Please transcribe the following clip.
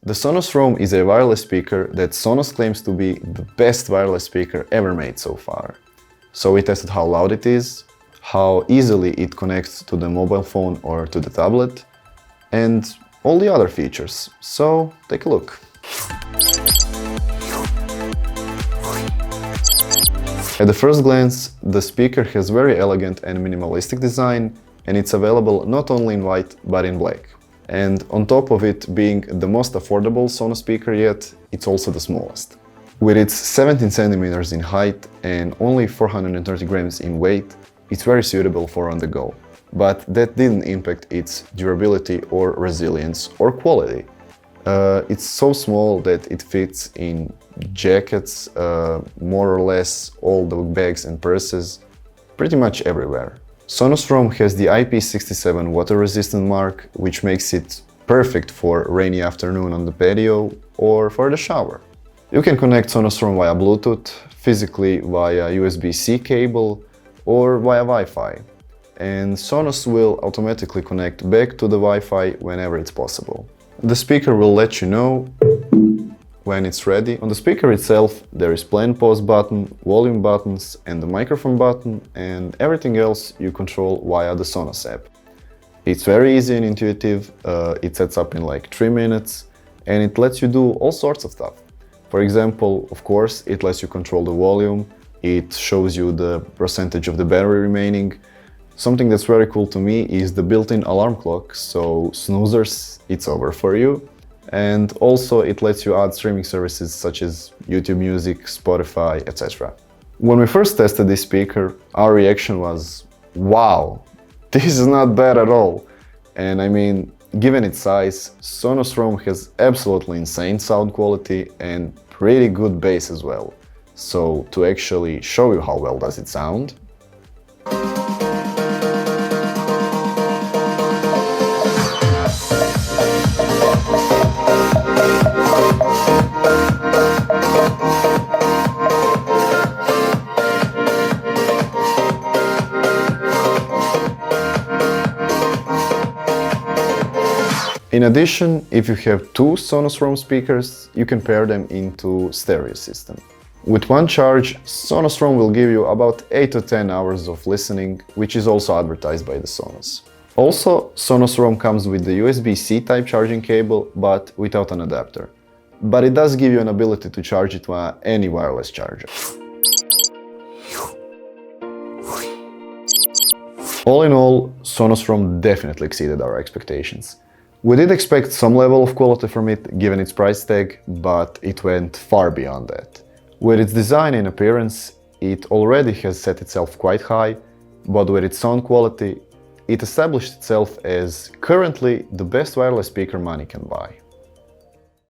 The Sonos Roam is a wireless speaker that Sonos claims to be the best wireless speaker ever made so far. So we tested how loud it is, how easily it connects to the mobile phone or to the tablet, and all the other features. So take a look. At the first glance, the speaker has very elegant and minimalistic design, and it's available not only in white but in black. And on top of it being the most affordable Sonos speaker yet, it's also the smallest. With its 17 centimeters in height and only 430 grams in weight, it's very suitable for on the go. But that didn't impact its durability or resilience or quality. It's so small that it fits in jackets, more or less all the bags and purses, pretty much everywhere. Sonos Roam has the IP67 water-resistant mark, which makes it perfect for rainy afternoon on the patio or for the shower. You can connect Sonos Roam via Bluetooth, physically via USB-C cable or via Wi-Fi. And Sonos will automatically connect back to the Wi-Fi whenever it's possible. The speaker will let you know when it's ready. On the speaker itself, there is play and pause button, volume buttons, and the microphone button, and everything else you control via the Sonos app. It's very easy and intuitive, it sets up in like 3 minutes, and it lets you do all sorts of stuff. For example, of course, it lets you control the volume, it shows you the percentage of the battery remaining. Something that's very cool to me is the built-in alarm clock, so snoozers, it's over for you. And also it lets you add streaming services such as YouTube Music, Spotify, etc. When we first tested this speaker, our reaction was, wow, this is not bad at all. And I mean, given its size, Sonos Roam has absolutely insane sound quality and pretty good bass as well. So to actually show you how well does it sound, in addition, if you have two Sonos Roam speakers, you can pair them into stereo system. With one charge, Sonos Roam will give you about 8 to 10 hours of listening, which is also advertised by the Sonos. Also, Sonos Roam comes with the USB-C type charging cable, but without an adapter. But it does give you an ability to charge it via any wireless charger. All in all, Sonos Roam definitely exceeded our expectations. We did expect some level of quality from it given its price tag, but it went far beyond that. With its design and appearance, it already has set itself quite high, but with its sound quality, it established itself as currently the best wireless speaker money can buy.